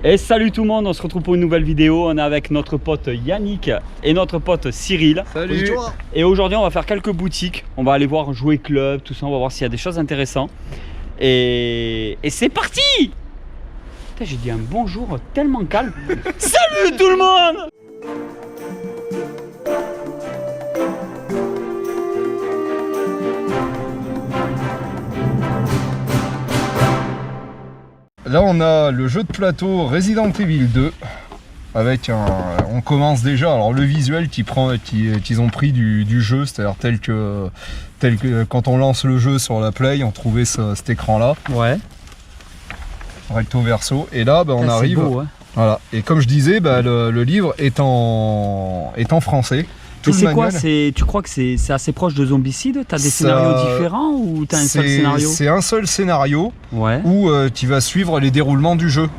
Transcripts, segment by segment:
Et salut tout le monde, on se retrouve pour une nouvelle vidéo. On est avec notre pote Yannick et notre pote Cyril. Salut. Et aujourd'hui on va faire quelques boutiques. On va aller voir jouer club, tout ça, on va voir s'il y a des choses intéressantes. Et c'est parti. J'ai dit un bonjour tellement calme. Salut tout le monde. Là on a le jeu de plateau Resident Evil 2 avec on commence déjà, alors le visuel qu'ils ont pris du jeu, c'est-à-dire tel que quand on lance le jeu sur la Play, on trouvait cet écran là. Ouais. Recto verso. Et là on arrive. Beau, hein. Voilà. Et comme je disais, le livre est en français. Et c'est quoi? Tu crois que c'est assez proche de Zombicide? T'as des scénarios différents ou t'as un seul scénario? C'est un seul scénario, ouais, où tu vas suivre les déroulements du jeu.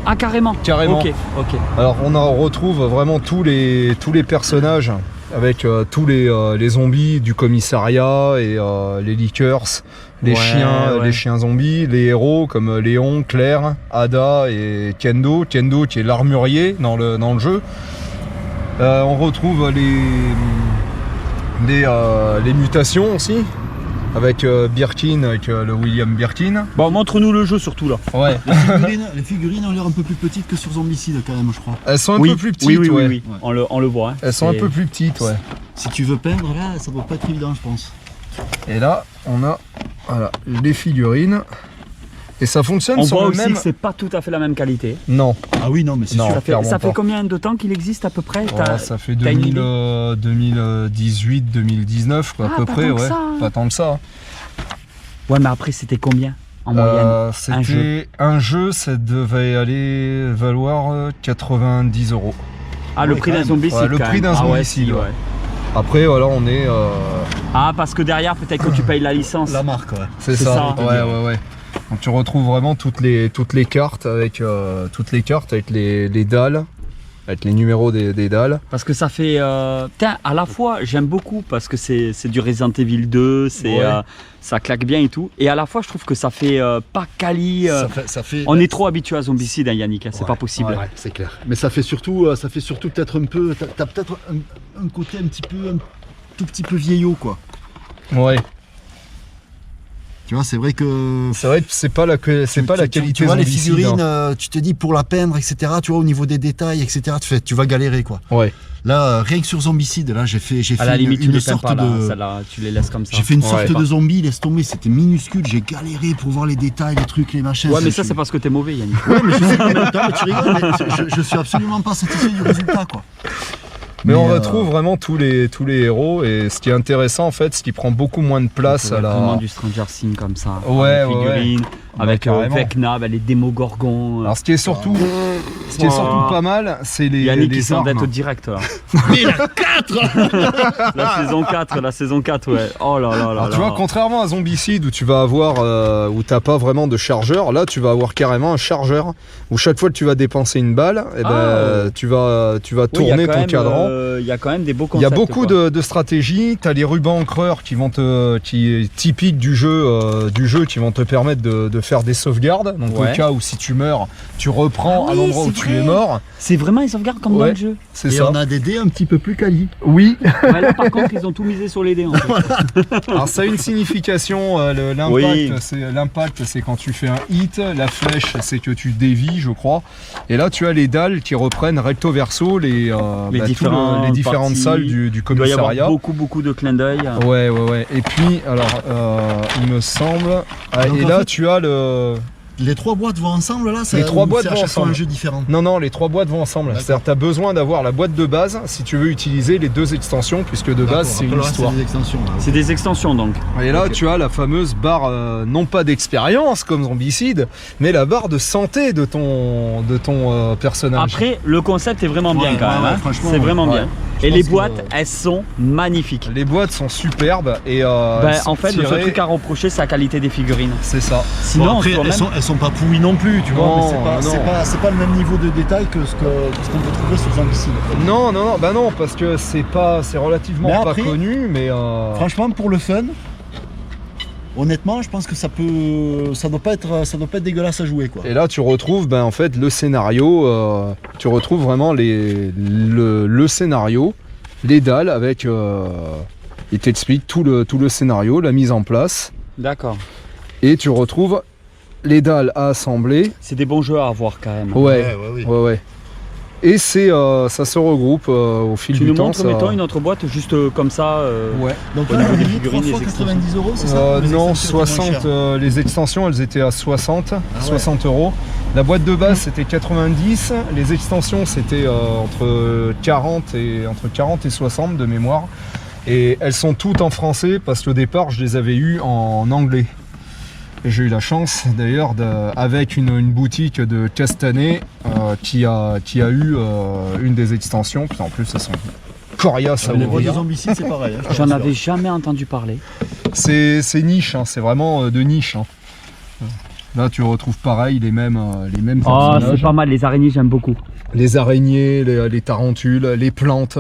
Ah carrément. Carrément. Ok. Alors on en retrouve vraiment tous les personnages avec tous les zombies du commissariat et les lickers, les chiens zombies, les héros comme Léon, Claire, Ada et Kendo. Kendo qui est l'armurier dans le jeu. On retrouve les mutations aussi, avec Birkin, avec le William Birkin. Bon, montre-nous le jeu surtout là. Ouais. Les figurines ont l'air un peu plus petites que sur Zombicide quand même, je crois. Elles sont un peu plus petites, oui. ouais. On le voit. Hein. Elles sont un peu plus petites, ouais. Si tu veux peindre là, ça doit pas être évident, je pense. Et là, on a les figurines. Et ça fonctionne sur le même... On voit aussi que c'est pas tout à fait la même qualité. Non. Ah oui, non, mais c'est sûr. Ça fait combien de temps qu'il existe à peu près? Ça fait 2018, 2019 quoi, à peu près, ouais. Pas tant que ça. Ouais, mais après c'était combien en moyenne? C'était un jeu, ça devait valoir 90 €. Ah, le prix d'un Zombicide. Le prix d'un Zombicide, ouais. Après, voilà, on est... Ah, parce que derrière, peut-être que tu payes la licence. La marque, ouais. C'est ça. Ouais. Donc tu retrouves vraiment toutes les cartes avec les dalles, avec les numéros des dalles. Parce que ça fait... à la fois, j'aime beaucoup parce que c'est du Resident Evil 2, ça claque bien et tout. Et à la fois, je trouve que ça fait pas quali... Ça fait... On est trop habitué à Zombicide, hein, Yannick, hein, c'est pas possible. Ouais, c'est clair. Mais ça fait surtout peut-être un peu... T'as peut-être un côté un tout petit peu vieillot, quoi. Ouais. Tu vois, c'est vrai que c'est pas la qualité. Tu vois les Zombicide, figurines, hein. tu te dis pour la peindre, etc. Tu vois au niveau des détails, etc. Tu vas galérer, quoi. Ouais. Là, rien que sur Zombicide, là j'ai fait à la limite, une sorte de. Là, tu les laisses comme ça. J'ai fait une sorte de zombie, laisse tomber, c'était minuscule. J'ai galéré pour voir les détails, les trucs, les machins. Ouais, mais ça c'est parce que t'es mauvais, Yannick. Ouais, mais je sais en même temps, mais tu rigoles, mais je suis absolument pas satisfait du résultat, quoi. Mais on retrouve vraiment tous les héros, et ce qui est intéressant en fait, c'est qu'il prend beaucoup moins de place à la... Vraiment du Stranger Things comme ça, ouais, figurines, avec Vecna, les Démogorgons. Alors ce qui est surtout pas mal, c'est les Yannick qui armes. s'endette direct là. Mais la 4 La saison 4, ouais. Oh là là là. Alors, tu vois, contrairement à Zombicide où tu vas avoir, où t'as pas vraiment de chargeur, là tu vas avoir carrément un chargeur, où chaque fois que tu vas dépenser une balle, et tu vas tourner ton cadran. Il y a quand même des beaux concepts. Il y a beaucoup de stratégies. Tu as les rubans encreurs qui est typique du jeu, qui vont te permettre de faire des sauvegardes. Donc au cas où si tu meurs, tu reprends à l'endroit où tu es mort. C'est vraiment les sauvegardes comme dans le jeu. C'est ça. On a des dés un petit peu plus quali. Oui. Ouais, là par contre ils ont tout misé sur les dés en fait. Alors ça a une signification. L'impact c'est quand tu fais un hit. La flèche c'est que tu dévies, je crois. Et là tu as les dalles qui reprennent recto verso les différentes salles du commissariat. Il doit y avoir beaucoup de clins d'œil. Ouais. Et puis, alors, il me semble... et là, tu as les 3 boîtes vont ensemble là? Les 3 boîtes vont ensemble. Un jeu différent. Non, les 3 boîtes vont ensemble. C'est-à-dire que tu as besoin d'avoir la boîte de base si tu veux utiliser les 2 extensions, puisque de base, c'est une histoire. C'est des extensions donc. Et là, tu as la fameuse barre, non pas d'expérience comme Zombicide, mais la barre de santé de ton personnage. Après, le concept est vraiment bien quand même. Franchement, c'est vraiment bien. Et les boîtes, elles sont magnifiques. Les boîtes sont superbes et en fait, le seul truc à reprocher, c'est la qualité des figurines. C'est ça. Sinon, après, elles sont pas pourries non plus, tu vois. Mais c'est pas le même niveau de détail que ce qu'on peut trouver sur Zombicide. Non, parce que c'est relativement pas connu, mais franchement, pour le fun, honnêtement, je pense que ça doit pas être dégueulasse à jouer, quoi. Et là, tu retrouves en fait le scénario. Tu retrouves vraiment le scénario, les dalles avec. Il t'explique tout le scénario, la mise en place. D'accord. Et tu retrouves les dalles à assembler. C'est des bons jeux à avoir quand même. Ouais. Et ça se regroupe au fil Tu du nous temps. montres, mettons, une autre boîte juste comme ça. Ouais. Donc Au là, niveau on des a mis figurines, 3 les fois 90 €, c'est ça? Les Non, extensions étaient moins 60. chères. Les extensions, elles étaient à 60 €. La boîte de base, c'était 90. Les extensions, c'était entre 40 et 60 de mémoire. Et elles sont toutes en français parce qu'au départ, je les avais eues en anglais. Et j'ai eu la chance d'ailleurs avec une boutique de Castanet qui a eu une des extensions. Puis en plus, elles sont coriaces à Les voix de ouvrir. Zombicide, c'est pareil. hein, je te J'en rassure. avais jamais entendu parler. C'est niche, hein, c'est vraiment de niche. Hein. Là, tu retrouves pareil les mêmes Oh, personnages. c'est pas mal, les araignées, j'aime beaucoup. Les araignées, les tarentules, les plantes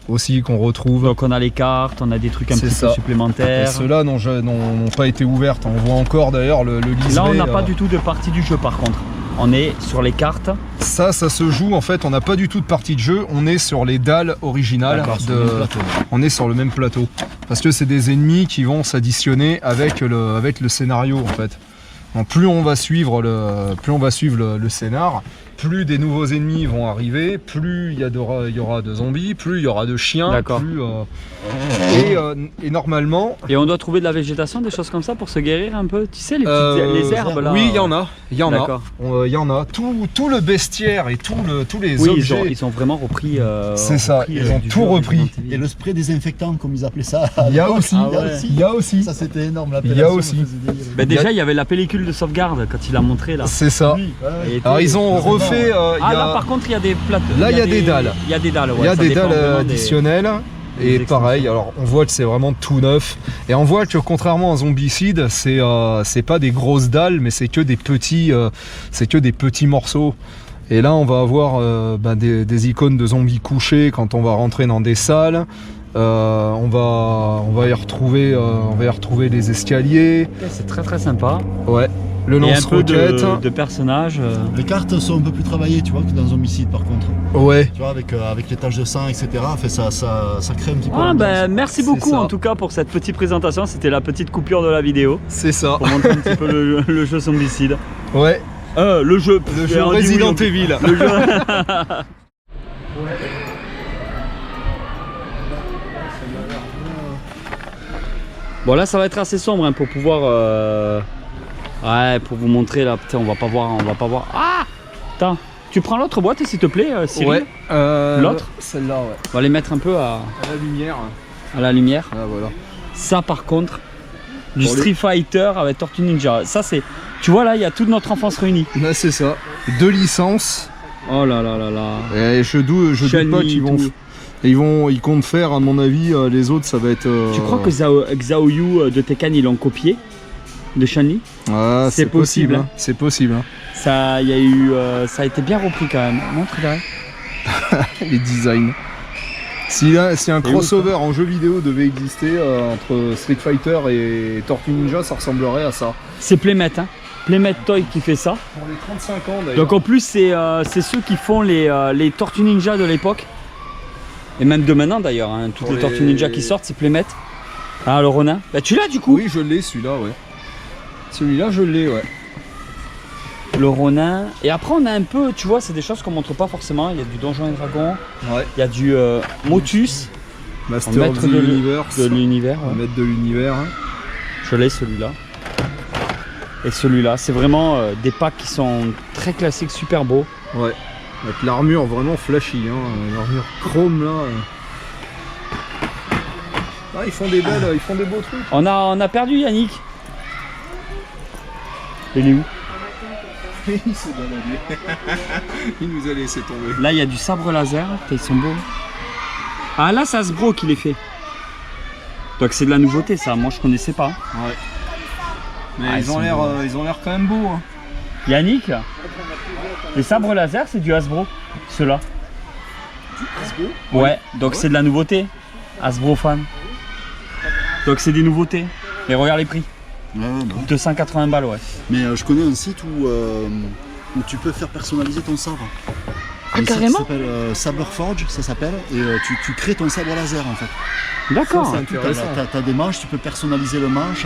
aussi qu'on retrouve. Donc on a les cartes, on a des trucs un C'est petit peu ça. Et supplémentaires. ceux-là n'ont pas été ouvertes. On voit encore d'ailleurs le liseré. Là, on n'a pas du tout de partie du jeu par contre. On est sur les cartes. Ça se joue en fait. On n'a pas du tout de partie de jeu. On est sur les dalles originales. D'accord, sur le même plateau. On est sur le même plateau. Parce que c'est des ennemis qui vont s'additionner avec le scénario en fait. Donc, plus on va suivre le scénar, plus des nouveaux ennemis vont arriver, plus il y aura de zombies, plus il y aura de chiens. D'accord. Et normalement. Et on doit trouver de la végétation, des choses comme ça pour se guérir un peu. Tu sais, les herbes là. Oui, il y en a. Il y en a. D'accord. Il y en a. Tout le bestiaire et tous les Oui, objets. ils ont vraiment repris. C'est ça, ils ont du tout jeu repris. Resident Evil. Et le spray désinfectant, comme ils appelaient ça. Il y a aussi. Ah ouais. Il y a aussi. Ça, c'était énorme. Il y a aussi. Ben déjà, il y avait la pellicule de sauvegarde quand il a montré là. C'est ça. Oui, ouais. Et Alors ils ont c'est refait. Ah là, par contre, il y a des plateaux. Là, il y a des dalles. Il y a des dalles, ouais. Il y a ça des dépend dalles vraiment des- additionnelles. des Et pareil, alors on voit que c'est vraiment tout neuf. Et on voit que contrairement à Zombicide, c'est pas des grosses dalles, mais c'est que des petits morceaux. Et là, on va avoir des icônes de zombies couchés quand on va rentrer dans des salles. On va y retrouver les escaliers. C'est très très sympa. Ouais. Le Et un peu lance-roquette. de personnages. Les cartes sont un peu plus travaillées, tu vois, que dans Zombicide par contre. Ouais. Tu vois, avec les taches de sang, etc. Fait, ça crée un petit peu. Ah l'ambiance. ben merci C'est beaucoup ça. en tout cas pour cette petite présentation. C'était la petite coupure de la vidéo C'est ça. pour montrer un petit peu le jeu Zombicide. Ouais. Le jeu. Le jeu on dit Resident oui, Evil. Le jeu. Bon là ça va être assez sombre hein, pour pouvoir ouais pour vous montrer là. Putain on va pas voir. Ah attends, tu prends l'autre boîte s'il te plaît Cyril. Ouais. L'autre Celle-là, ouais. On va les mettre un peu À la lumière. à la lumière. Ah voilà. Ça par contre, du Bon, Street Fighter avec Tortue Ninja. Ça c'est, tu vois là, il y a toute notre enfance réunie. Là c'est ça. 2 licences. Oh là là là là. Et je doute pas Chun-Li, qu'ils vont. tout. Ils comptent faire, à mon avis, les autres, ça va être. Tu crois que Xiao Yu de Tekken ils l'ont copié de Chun-Li? Ah, c'est possible, hein. hein. C'est possible. Hein. Ça, il y a eu, ça a été bien repris quand même. Montre là. Les designs. Si un C'est crossover en jeu vidéo devait exister entre Street Fighter et Tortue Ninja, ça ressemblerait à ça. C'est Playmet, hein. Playmet Toy qui fait ça. Pour les 35 ans d'ailleurs. Donc en plus c'est ceux qui font les Tortues Ninja de l'époque. Et même de maintenant d'ailleurs, hein. Toutes Pour les Tortues les- Ninja qui sortent c'est Playmet. Ah le Ronin. Bah tu l'as du coup. Oui, je l'ai celui-là, ouais. Celui-là, je l'ai, ouais. Le Ronin. Et après on a un peu, tu vois, c'est des choses qu'on montre pas forcément. Il y a du Donjons et Dragons, Ouais. il y a du Motus, Master Maître of the de Universe. de l'univers. On va Ouais. mettre de l'univers. Hein. Je l'ai celui-là. Et celui-là, c'est vraiment des packs qui sont très classiques, super beaux. Ouais. Avec l'armure vraiment flashy, hein. L'armure chrome là. Ah, ils font des beaux trucs. On a perdu Yannick. Il est où? Il s'est baladé. Il nous a laissé tomber. Là, il y a du sabre laser. Putain, ils sont beaux. Ah, là, c'est Hasbro qui les fait. Donc, c'est de la nouveauté, ça. Moi, je connaissais pas. Ouais. Mais Ah, ils ont l'air quand même beaux. Hein. Yannick, les sabres laser, c'est du Hasbro. Ceux-là. Ouais, donc c'est de la nouveauté. Hasbro fan. Donc, c'est des nouveautés. Et regarde les prix. Ouais, bah. 280 balles, ouais. Mais je connais un site où tu peux faire personnaliser ton sabre. Ah, Un site carrément? qui s'appelle Saberforge, ça s'appelle, et tu crées ton sabre laser en fait. D'accord. Ça, c'est intéressant. T'as des manches, tu peux personnaliser le manche.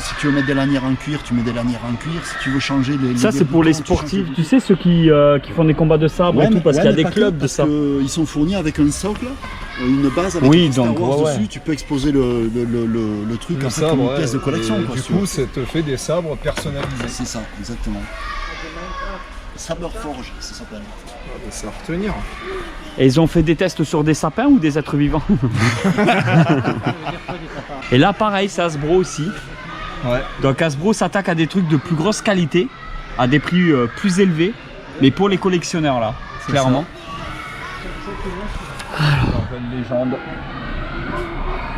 Si tu veux mettre des lanières en cuir, tu mets des lanières en cuir. Si tu veux changer les. Ça, c'est pour les sportifs. Tu sais, ceux qui font des combats de sabre et tout, parce qu'il y a des clubs de ça. Ils sont fournis avec un socle, une base avec Oui, Star donc, Wars ouais, dessus. ouais. Tu peux exposer le truc Le en fait, comme sabre, une pièce de ouais, collection. et Quoi, du si tu veux. coup, ça te fait des sabres personnalisés. C'est ça, exactement. Saberforge, ça s'appelle. C'est à retenir. Et ils ont fait des tests sur des sapins ou des êtres vivants? Et là, pareil, c'est Hasbro aussi. Ouais. Donc Hasbro s'attaque à des trucs de plus grosse qualité, à des prix plus élevés, mais pour les collectionneurs là, C'est clairement. Marvel Legends.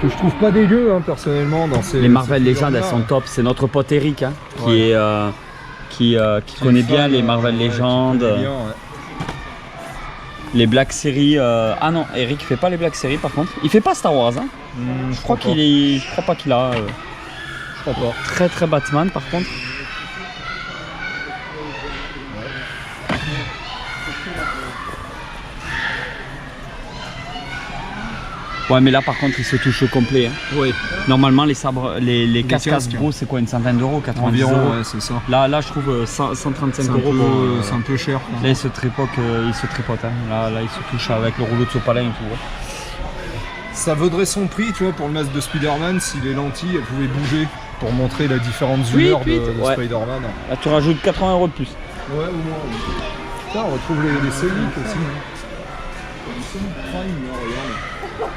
Que je trouve pas dégueu hein, personnellement dans ces. Les Marvel ces Legends, elles figures-là. sont top. C'est notre pote Eric hein, qui Ouais. est qui connaît bien Fan, les Marvel ouais, qui Legends, connaît bien, ouais. les Black Series. Ah non, Eric fait pas les Black Series par contre. Il fait pas Star Wars. Hein. Je crois qu'il est. Je crois pas qu'il a. Je crois pas. Très très Batman par contre. Ouais mais là par contre il se touche au complet. Hein. Oui. Normalement les sabres, les casques casques. Hasbro c'est quoi une centaine d'euros, 90 Environ, euros. ouais, c'est ça. Là je trouve 135 C'est un, euros. c'est un peu cher. quoi. Là il se tripote, hein. Là il se touche avec le rouleau de sopalin et tout. Ouais. Ça vaudrait son prix, tu vois, pour le masque de Spider-Man si les lentilles elles pouvaient bouger pour montrer la différentes Oui, humeurs oui, de ouais. Spider-Man. Là tu rajoutes 80 euros de plus. Ouais, au moins. Putain, on retrouve les Sonic aussi. Les Sonic Prime, là, regarde.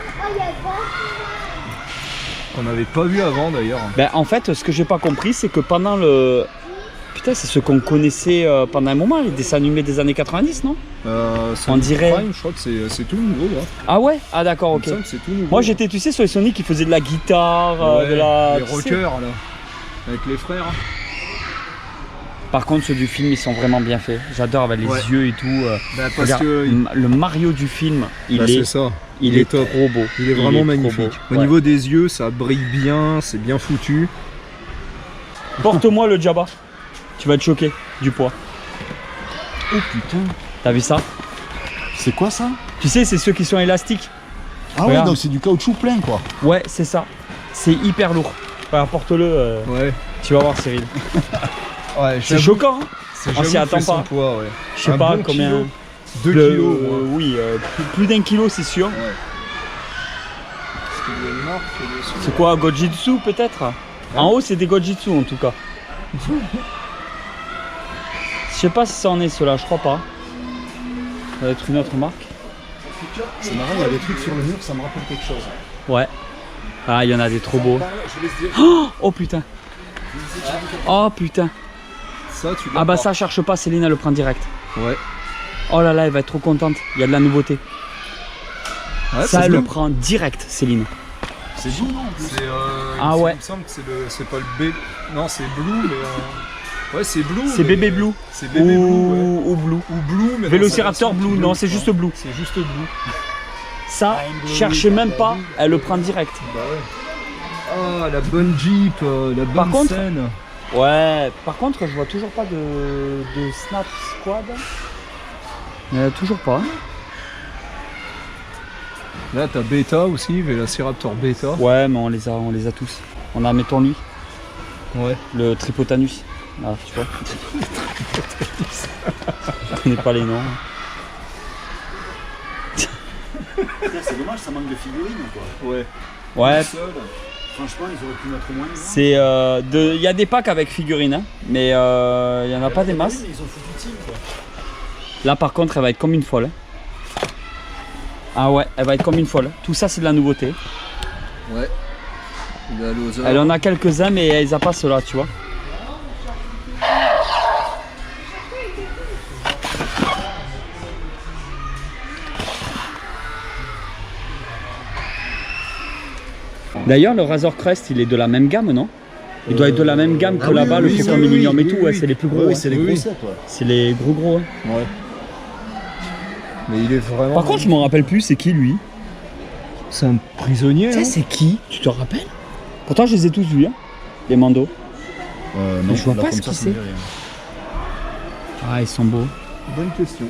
Qu'on n'avait pas vu avant d'ailleurs. Ben en fait ce que j'ai pas compris c'est que pendant le... Putain c'est ce qu'on connaissait pendant un moment, les dessins animés des années 90 non? Sonic dirait- Prime, je crois que c'est tout nouveau là. Ah ouais? Ah d'accord ok. Il me semble que c'est tout nouveau. Moi j'étais tu sais sur les Sonic qui faisaient de la guitare, Ouais, de la... les tu sais. rockers là. Avec les frères. Par contre ceux du film ils sont vraiment bien faits. J'adore avec les Ouais. yeux et tout. Bah, parce Regarde, que le Mario du film il bah, est... c'est ça. Il est top. trop beau. Il est vraiment trop magnifique. beau. Au Ouais. niveau des yeux, ça brille bien, c'est bien foutu. Porte-moi le Jabba. Tu vas être choqué du poids. Oh putain, T'as vu ça? c'est quoi ça? Tu sais, c'est ceux qui sont élastiques. Ah Regarde. ouais, donc c'est du caoutchouc plein quoi. Ouais, c'est ça. C'est hyper lourd. Voilà, porte-le. Ouais. Tu vas voir, Cyril. Ouais, C'est choquant. Hein, on s'y j'avoue que attend fait son pas. poids, ouais. Je sais Un pas bon combien. kilo, 2 Le- kilos. moi. oui, plus d'un kilo, c'est sûr. Ouais. Est-ce qu'il y a une marque dessus? C'est quoi, Gojitsu peut-être? En haut, c'est des Gojitsu en tout cas. Je sais pas si ça en est ceux-là, je crois pas. Ça va être une autre marque. C'est marrant, il y a des trucs sur le mur, ça me rappelle quelque chose. Ouais. Ah, il y en a des trop beaux. Je laisse dire. Oh putain. Oh putain. Ça, tu l'as Ah bah pas. ça, cherche pas, Céline, elle le prend direct. Ouais. Oh là là, elle va être trop contente. Il y a de la nouveauté. Ouais, Ça, se elle le loue. prend direct, Céline. C'est beau, non en plus. C'est, Ah ouais. Il me semble que c'est pas le B. Non, c'est Blue, mais. Ouais, c'est Blue. C'est mais- bébé Blue. C'est bébé Blue. Ouais. Ou Blue. Ou Blue, mais. dans Vélociraptor sa version Blue, non, c'est juste Blue. C'est juste Blue. Ça, cherchez même pas, elle le prend direct. Bah ouais. Ah, la bonne Jeep, la bonne Par contre- scène. Ouais, par contre, je vois toujours pas de Snap Squad. Toujours pas. hein. Là, t'as Beta aussi, Vélociraptor Beta. Ouais, mais on les a tous. On a, mettons lui, Ouais. le Tripotanus. Ah, tu vois. Je connais pas les noms. C'est dommage, ça manque de figurines quoi. Ouais. Ouais, Seul. Franchement, ils auraient pu mettre moins. c'est il y a des packs avec figurines, hein, mais il y en a pas des masses. Ils ont foutu team quoi. Là, par contre, elle va être comme une folle. Ah ouais, elle va être comme une folle. Tout ça, c'est de la nouveauté. Ouais. Il a l'oseur. Elle en a quelques-uns, mais elle a pas ceux-là, tu vois. D'ailleurs, le Razor Crest, il est de la même gamme, non? Il doit être de la même gamme que là-bas, le Faucon Millennium et tout. Ouais, c'est les plus gros. Oui, ouais. c'est les Oui, gros oui. sets, ouais. C'est les gros. hein. Ouais. Mais il est vraiment. Par contre, je m'en rappelle plus, c'est qui lui? c'est un prisonnier. Tu sais, hein. c'est qui? Tu te rappelles? Pourtant, je les ai tous vus, hein, les Mando. Non, je vois là, pas comme ce ça, qui ça me c'est. dit rien. Ah, ils sont beaux. Bonne question.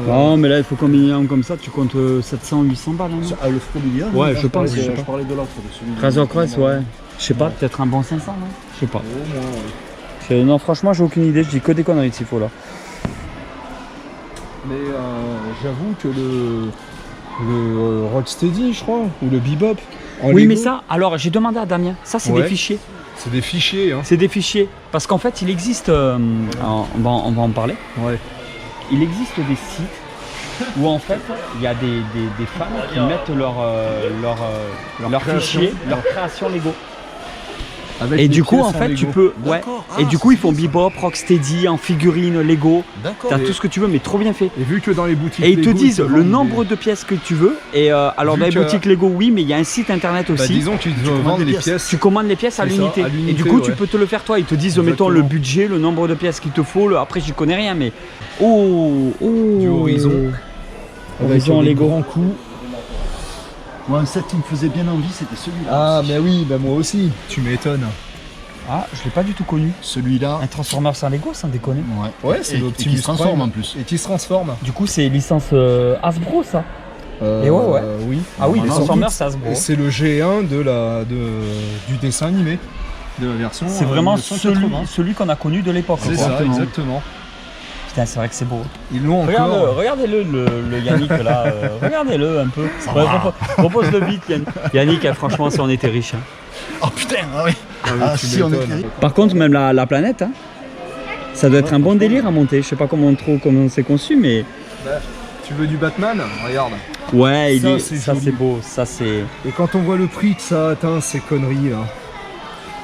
Non, mais là, il faut combiner un comme ça, tu comptes 700-800 balles. Hein, non Ah, le Fromilia. Ouais, je pense, je sais Je pas. parlais de l'autre. Razor Crest, ouais. Je sais pas, peut-être un bon 500, non? Je sais pas. Au moins, ouais. Non, franchement, j'ai aucune idée, je dis que des conneries de Tifo là. Mais j'avoue que le Rocksteady, je crois, ou le Bebop. en Oui, Lego, mais ça, alors j'ai demandé à Damien, ça c'est Ouais. des fichiers. c'est des fichiers. Hein. C'est des fichiers. Parce qu'en fait, il existe, on va en parler, Ouais. il existe des sites où en fait, il y a des fans qui mettent leur création. fichiers, leur création Lego. Avec Et les du coup, pièces en fait, tu Lego. peux. Ouais. D'accord. Et Ah, du coup, c'est ils font bien, ça. Bebop, Rocksteady, en figurine, Lego. D'accord. T'as tout ce que tu veux, mais trop bien fait. Et vu que dans les boutiques Et ils te Lego, disent te le vendent nombre des- de pièces que tu veux. Et alors Vu dans les que- boutiques Lego, oui, mais il y a un site internet Bah, aussi. disons qu'ils te commandes vendent des les pièces. pièces. Tu commandes les pièces à C'est ça, l'unité. à Et l'unité, du coup, tu ouais. peux te le faire toi. Ils te disent, mettons, le Exactement. budget, le nombre de pièces qu'il te faut. Après, j'y connais rien, mais. Oh, Du Horizon. Horizon des Lego. grands coups. Moi, un set qui me faisait bien envie, c'était celui-là. Ah, mais oui, bah moi aussi. Tu m'étonnes. Ah, je l'ai pas du tout connu. Celui-là. Un Transformers sans Lego, sans déconner. Ouais. Ouais, c'est Et l'Optimus qui se transforme Prime. en plus. Et qui se transforme. Du coup, c'est licence Hasbro, ça. Et ouais. Oui. Ah oui, les Normalement, Transformers, c'est Hasbro. Et c'est le G1 du dessin animé. De la version. C'est vraiment 1980. celui qu'on a connu de l'époque. C'est quoi. ça, exactement. Putain, c'est vrai que c'est beau. Ils l'ont encore. Regardez-le, le Yannick là. Regardez-le un peu. Ouais, propose-le vite, Yannick. Yannick, franchement, si on était riche. Hein. Oh putain, ah oui. Ah, tu si on m'étonnes. était. Par contre, même la planète, hein, ça doit être un bon délire à monter. Je sais pas comment c'est conçu, mais. Tu veux du Batman? Regarde. Ouais, Ça, ça c'est c'est joli. beau. Ça c'est. Et quand on voit le prix que ça atteint, ces conneries là.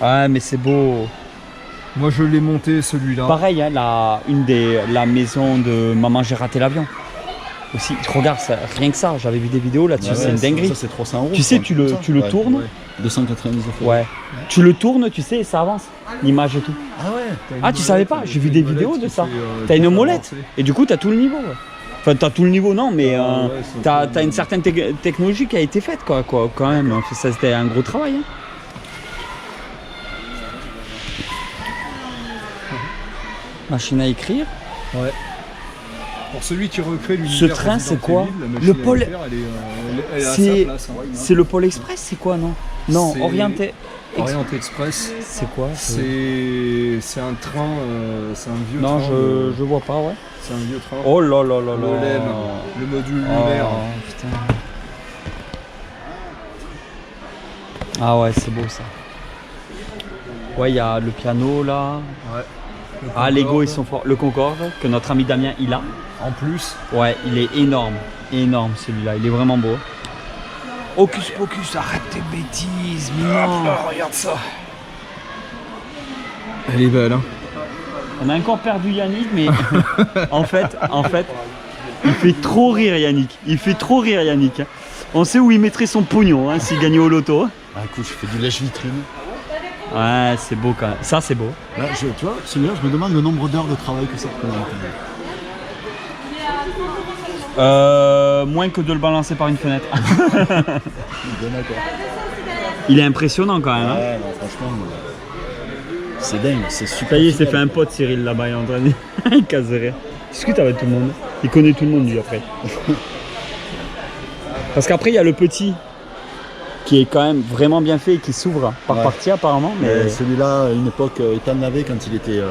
Ouais, mais c'est beau. Moi je l'ai monté celui-là. Pareil, hein, la maison de Maman, j'ai raté l'avion. Aussi, regarde, ça, rien que ça, j'avais vu des vidéos là-dessus, c'est une dinguerie. Ça, c'est 300 euros. Tu sais, quoi, tu le comme ça. Ouais, tournes. ouais. 299 euros. Ouais. Tu le tournes, tu sais, et ça avance. L'image et tout. Ah ouais. Ah, tu savais pas? J'ai vu des vidéos de ça. T'as une molette. Et du coup, t'as tout le niveau. Ouais. Enfin, t'as tout le niveau, non, mais t'as une certaine technologie qui a été faite, quoi, quand même. Ça, c'était un gros travail. Hein. Machine à écrire. Ouais. Pour celui qui recrée l'univers. Ce train, Resident c'est quoi? Evil, la machine Le à pôle- écrire, elle est à C'est- sa place. Hein. C'est le Pôle Express, c'est quoi, non? Non, C'est- Orienté. Orient Express. C'est quoi? C'est un train, c'est un vieux Non, train. je vois pas, ouais. C'est un vieux train. Oh là là là là. le LEM, le module Oh, lunaire. putain. Ah ouais, c'est beau ça. Ouais, il y a le piano là. Ouais. Le Ah, Concorde. Lego, ils sont forts. Le Concorde, que notre ami Damien, il a. En plus. Ouais, il est énorme. Énorme celui-là, il est vraiment beau. Hocus Pocus, arrête tes bêtises, mais non. Regarde ça. Elle est belle, hein. On a encore perdu Yannick, mais en fait, il fait trop rire Yannick. Il fait trop rire Yannick. Hein. On sait où il mettrait son pognon hein, s'il gagnait au loto. Hein. Ah, écoute, je fais du lèche-vitrine. Ouais, c'est beau quand même. Ça, c'est beau. Là, tu vois, celui-là, je me demande le nombre d'heures de travail que ça représente. Moins que de le balancer par une fenêtre. Bien d'accord. Il est impressionnant quand même. Hein. Ouais, non, franchement, c'est dingue, c'est super. Ça y est, il s'est fidèle. fait un pote Cyril là-bas, il est en train de... il casse de rire. Il discute avec tout le monde. Il connaît tout le monde lui après. Parce qu'après il y a le petit qui est quand même vraiment bien fait et qui s'ouvre par Ouais. partie apparemment. Mais Celui-là, à une époque, Ethan l'avait quand il était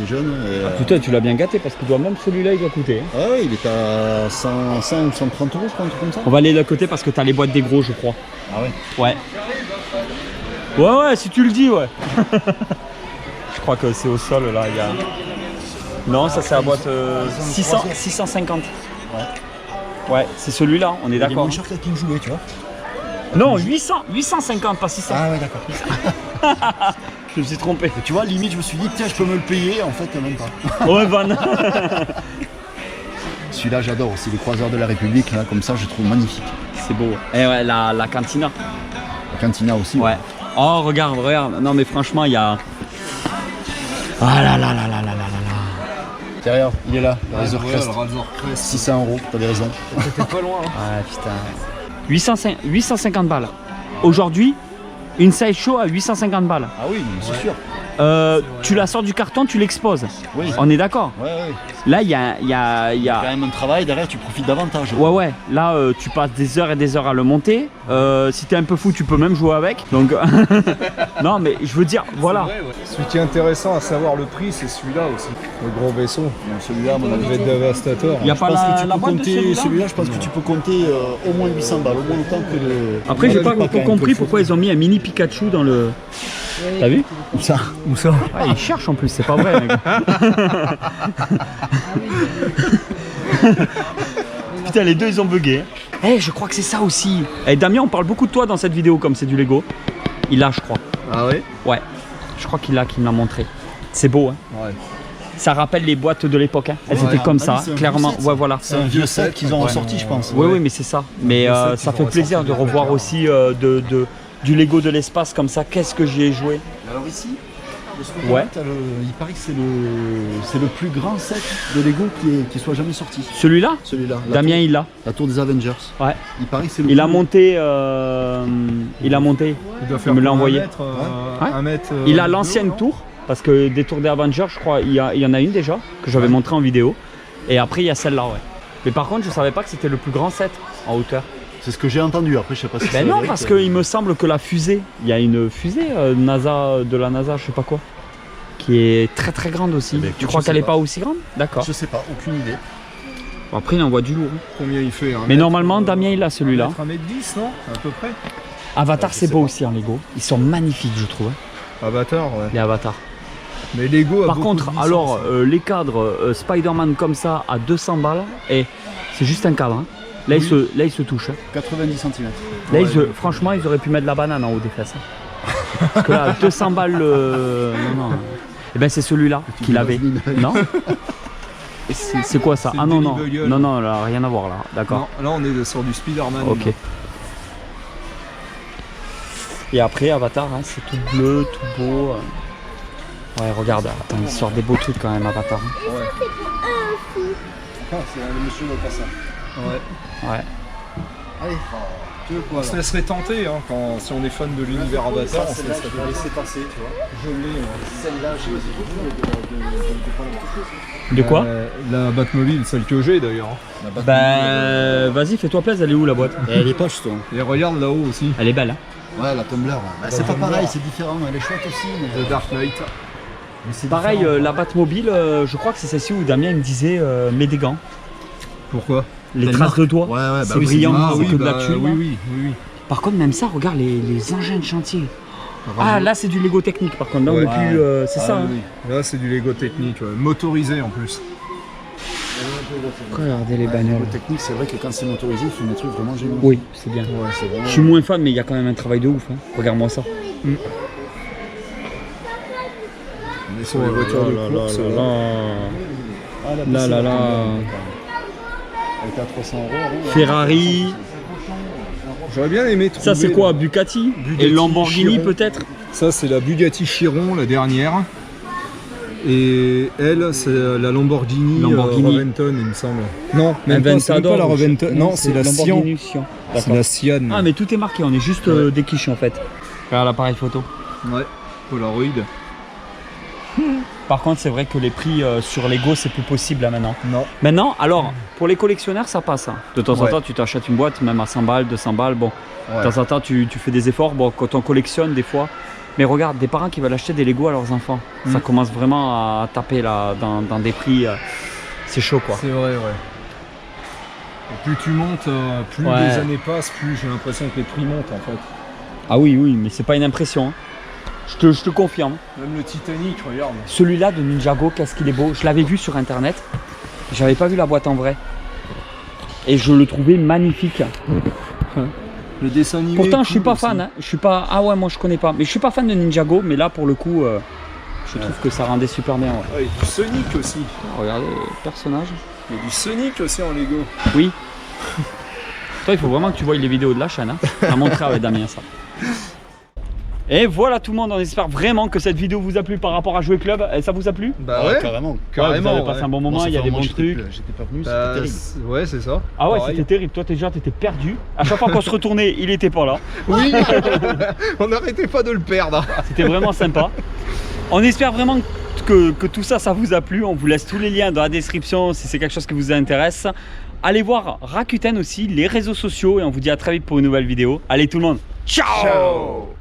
jeune. Et, putain, tu l'as bien gâté parce que même celui-là il doit coûter. Hein. ouais, il était à 105 ou 130 euros, je crois, un truc comme ça. On va aller de l'autre côté parce que t'as les boîtes des gros, je crois. Ah ouais. Ouais. Ouais, si tu le dis, ouais. Je crois que c'est au sol là. Il y a... Non, ça c'est la boîte 650. Ouais, c'est celui-là, on est Il est d'accord. moins cher que la King Jouet, tu vois. Non, 850, pas 600. Ah ouais, d'accord. Je me suis trompé. Et tu vois, limite, je me suis dit, tiens, je peux me le payer, en fait, même pas. Ouais, Van. Celui-là, j'adore aussi, les croiseurs de la République, là, comme ça, je trouve magnifique. C'est beau. Et ouais, la cantina. La Cantina aussi. Ouais. Oh, regarde. Non, mais franchement, il y a. Ah là là là là là là là là. Derrière, il est là, le Ouais, Razor Crest. le Razor Crest. 600 €, t'avais raison. T'étais pas loin. Hein. Ah putain. 850 balles. Aujourd'hui, une sideshow à 850 balles. Ah oui, c'est sûr. Tu la sors du carton, tu l'exposes. Oui. On est d'accord. Ouais, ouais. Là, il y a, Quand même un travail, derrière, tu profites davantage. Ouais, ouais. Là, tu passes des heures et des heures à le monter. Si t'es un peu fou, tu peux même jouer avec. Donc, non, mais je veux dire, voilà. Vrai, ouais. Celui qui est intéressant à savoir le prix, c'est celui-là aussi. Le gros vaisseau. Donc, celui-là, mon Le avis, Jet Devastator. Il y a je pas pense la- que tu la peux boîte de compter celui-là je pense que tu peux compter au moins 800 balles, au moins autant que le. Après, j'ai pas quand même compris que le pourquoi ils ont mis un mini Pikachu dans le. T'as vu? Où ça? Où ça? Ah, ils cherchent en plus, c'est pas vrai, mec. Putain, les deux ils ont bugué. Eh, je crois que c'est ça aussi. Eh, Damien, on parle beaucoup de toi dans cette vidéo, comme c'est du Lego. Il a, je crois. Ah ouais? Ouais, je crois qu'il me l'a montré. C'est beau, hein. Ouais. Ça rappelle les boîtes de l'époque, hein. Elles Ouais, étaient comme ah ça, oui, c'est un clairement. vieux set, Ouais, voilà. C'est un vieux set qu'ils ont Ouais. ressorti, je pense. Oui, oui, mais c'est ça. Mais vieux set ça qu'ils fait ont plaisir de ressorti, revoir ouais. aussi du Lego de l'espace comme ça. Qu'est-ce que j'y ai joué? Alors ici, de ce côté, Ouais. il paraît que c'est le plus grand set de Lego qui soit jamais sorti. Celui-là? Celui-là. Damien, il l'a. La tour des Avengers. Ouais. Il paraît que c'est le Il a plus- monté. Il a monté. Il doit Il faire me l'a quoi, envoyé. un Ouais. mètre, Il a de l'ancienne haut, non? tour, parce que des tours des Avengers, je crois, il y en a une déjà, que j'avais montré en vidéo. Et après, il y a celle-là, ouais. Mais par contre, je savais pas que c'était le plus grand set en hauteur. C'est ce que j'ai entendu. Après, je sais pas si c'est Ben non, vrai, parce que- qu'il me semble que la fusée, il y a une fusée de la NASA, je sais pas quoi, qui est très très grande aussi. Eh ben, écoute, Tu crois je qu'elle sais est pas aussi grande? D'accord. Je sais pas, aucune idée. Bon, après, il envoie du lourd. hein. Combien il fait? Mais normalement, Damien, il a celui-là. 1m10, non? À peu près. Avatar, je c'est sais beau pas. aussi en Lego. Ils sont magnifiques, je trouve, hein, Avatar, ouais. les avatars. Mais Lego a Par beaucoup contre, de licence. alors, les cadres Spider-Man comme ça à 200 balles, et c'est juste un cadre. hein. Là, Oui. il se touche. hein. 90 cm. Là, Ouais, franchement, ils auraient pu mettre la banane en haut des fesses. hein. Parce que là, 200 balles. Non, non. Eh ben, c'est celui-là qu'il avait. Non? Et c'est quoi ça? C'est Ah non, non. Danny Bugle. Non, non, là, rien à voir là. D'accord. Non, là on est sur du Spider-Man. Ok. là. Et après, Avatar, hein, c'est tout bleu, tout beau. Ouais, regarde, attends, il sort des beaux trucs quand même, Avatar. hein. Ah, c'est le monsieur de Casa. Ouais. Ouais. Allez, tu veux quoi On se laisserait tenter, hein, si on est fan de l'univers Avatar, on se laisserait tenter. laisser passer, tu vois. Je l'ai, moi. Celle-là, je de De quoi? La Batmobile, celle que j'ai d'ailleurs. Ben, vas-y, fais-toi plaisir, elle est où la boîte? Elle est poche, toi. Et regarde là-haut aussi, Elle est belle, hein? Ouais, la Tumblr. C'est pas pareil, c'est différent. Elle est chouette aussi. Mais The Dark Knight. mais c'est Pareil, différent. la Batmobile, je crois que c'est celle-ci où Damien il me disait mets des gants. Pourquoi? Les Quelle traces marque? de doigts. Ouais, ouais, bah c'est oui, c'est brillant, du- Ah c'est oui, que de la bah, tuile. oui, là. oui, oui. Par contre, même ça, regarde les engins de chantier. Ah, là, c'est du Lego technique, par contre. Là, on Ouais. est plus. C'est Ah, ça. oui, hein. oui. Là c'est du Lego technique, ouais. Motorisé en plus. Regardez les Ouais, bagnoles. le technique, c'est vrai que quand c'est motorisé, il faut des trucs vraiment géniaux. Oui, c'est bien. Ouais, c'est vraiment. Je suis moins fan, mais il y a quand même un travail de ouf. hein. Regarde-moi ça. On est sur les voitures de course. Ah, la Là, PC, là, là. Elle était à 300 €. hein. Ferrari. J'aurais bien aimé trouver. Ça, c'est quoi? Bugatti, Bugatti, et Lamborghini, Chiron. peut-être? Ça c'est la Bugatti Chiron, la dernière. Et elle, c'est la Lamborghini, Lamborghini. Reventon, il me semble. Non, même pas, c'est même pas la Aventador, Reventon. Non, c'est la Sian. Lamborghini Sian. C'est D'accord. la Sian. Ah, mais tout est marqué, on est juste Ouais. des quiches en fait. Regarde l'appareil photo. Ouais, Polaroid. Par contre, c'est vrai que les prix sur Lego, c'est plus possible là maintenant. Non. Maintenant, alors, pour les collectionneurs, ça passe. hein. De temps en Ouais. temps, tu t'achètes une boîte, même à 100 balles, 200 balles. Bon, Ouais. de temps en temps, tu fais des efforts. Bon, quand on collectionne, des fois. Mais regarde, des parents qui veulent acheter des Lego à leurs enfants, ça commence vraiment à taper là, dans des prix. C'est chaud quoi. C'est vrai, ouais. Et plus tu montes, plus Ouais. les années passent, plus j'ai l'impression que les prix montent en fait. Ah oui, oui, mais c'est pas une impression. hein. Je te confirme. Même le Titanic, regarde. Celui-là de Ninjago, qu'est-ce qu'il est beau. Je l'avais vu sur internet. J'avais pas vu la boîte en vrai. Et je le trouvais magnifique. Le dessin animé. Pourtant, est je suis cool pas aussi. fan. Hein. Je suis pas. Ah ouais, moi je connais pas. Mais je suis pas fan de Ninjago. Mais là, pour le coup, je trouve que ça rendait super bien. Ouais. Ah, et du Sonic aussi. Regardez les personnages. Il y a du Sonic aussi en Lego. Oui. Toi, il faut vraiment que tu voies les vidéos de la chaîne. Hein. On a montré avec Damien ça. Et voilà tout le monde, on espère vraiment que cette vidéo vous a plu par rapport à Jouer Club. Et ça vous a plu? Bah ouais, carrément. carrément. Vous avez passé un bon moment, il y a des bons trucs. J'étais pas venu, Bah, c'était terrible. ouais, c'est ça. Ah ouais, Pareil. c'était terrible. Toi déjà t'étais perdu. À chaque fois qu'on se retournait, il était pas là. Oui, on n'arrêtait pas de le perdre. C'était vraiment sympa. On espère vraiment que tout ça, ça vous a plu. On vous laisse tous les liens dans la description si c'est quelque chose qui vous intéresse. Allez voir Rakuten aussi, les réseaux sociaux, et on vous dit à très vite pour une nouvelle vidéo. Allez tout le monde, ciao.